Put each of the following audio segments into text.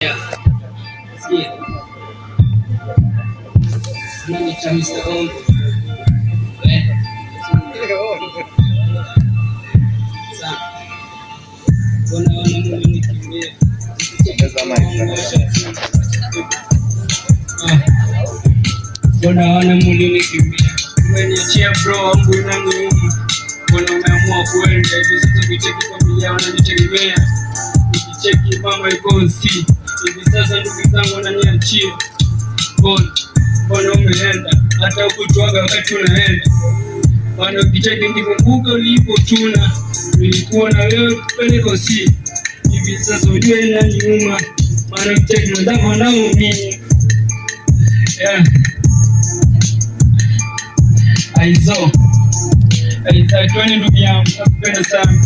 Yeah. Yeah. Nani cha Mr. Old. Wana mulinikimbia. Umeniachia bro wangu nani? Mbona umeamua kuenda hivi sasa kucheki familia wananitegemea. Nikicheki mama iko si. Hivi sasa ndugu zangu wananiachia. Mbona umeenda? Hata ukutuaga wakati unaenda. Bwana ukicheki nikumbuka ulipotuna. Nilikuwa na wewe kupeleka si. Hivi sasa ujue inaniuma. Maana ukicheki mwenzangu wanaumia. Yeah. Aizo tuani ndugu yangu, nakupenda sana.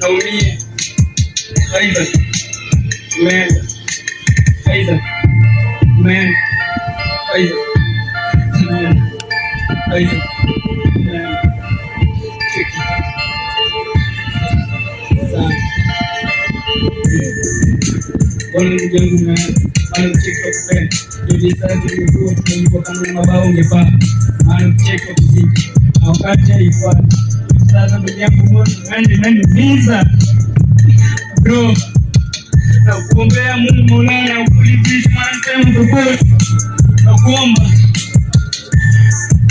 Naumia. Aiza umeenda. Aiza umeenda. Aiza umeenda. Aiza umeenda. Cheki sana. Bwana ndugu yangu umeenda. Maana kucheki nakupenda. Hivi sasa tulikuwa tunalipwa kama mabao ungepaa. Maana kucheki kuzidi. Na wakati haifai. Sasa ndugu yangu mmoja unaniumiza. Bro. Na kuombea Mungu Maulana ukulizishe maana sema tofauti. Na kuomba.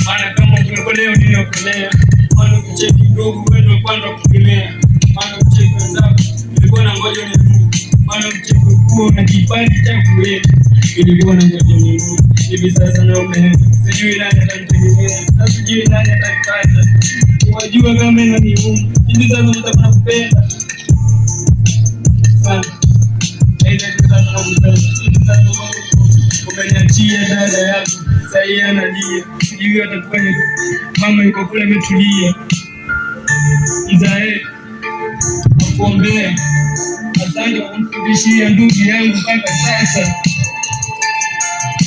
Maana kama umekolea ninakolea. Maana kucheki ndugu wewe ndio kwanza kutegemea. Maana kucheki wenzako nilikuwa na ngoja ni Mungu. Maana kucheki kwa na kipaji cha kuleta. Nilikuwa na ngoja ni Mungu. Hivi sasa na umeenda. Sijui nani atanitegemea. Sijui nani atakupata. Wajua kama inaniuma. Hivi sasa nataka kupenda. Sana. Aidha sasa nakupenda. Hivi sasa umeniachia dada yako. Sasa analia. Sijui atakufanya. Mama yuko kule ametulia. Mzae. Nakuombea. Asante kwa kumfundishia ndugu yangu mpaka sasa.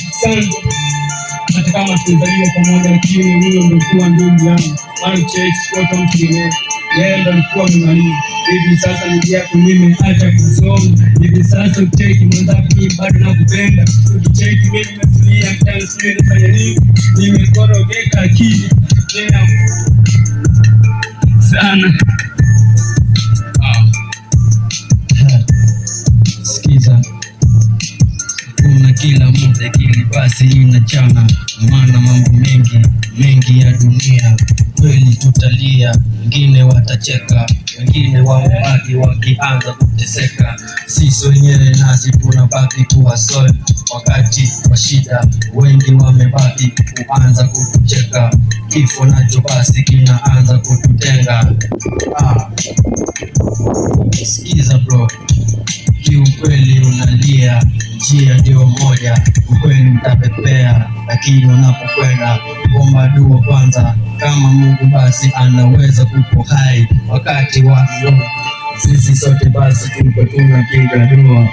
Asante. Hata kama tulizaliwa pamoja lakini huyo ndio kuwa ndugu yangu. Maana cheki kwa mtegemea. Yeye ndio alikuwa amemaliza. Hivi sasa ndugu yako nimeacha kusoma. Hivi sasa cheki mwenzako mimi bado nakupenda. Ukicheki mimi nimetulia hata sijui nifanye nini. Nimekorogeka akili. Tena sana. Sikiza. Kuna kila muda kile basi inachana. Maana mambo mengi ya dunia. Kweli tutalia, wengine watacheka, wengine wamebaki wakianza kuteseka. Sisi wenyewe nasi tunabaki kuwa sole. Wakati wa shida wengi wamebaki kuanza kutucheka. Kifo nacho basi kinaanza kututenga. Sikiza bro, kiukweli unalia, njia ndio moja, ukweli utapepea. Lakini unapokwenda omba dua kwanza, kama Mungu basi anaweza kupo hai wakati wa sisi sote basi tuko tunapiga dua.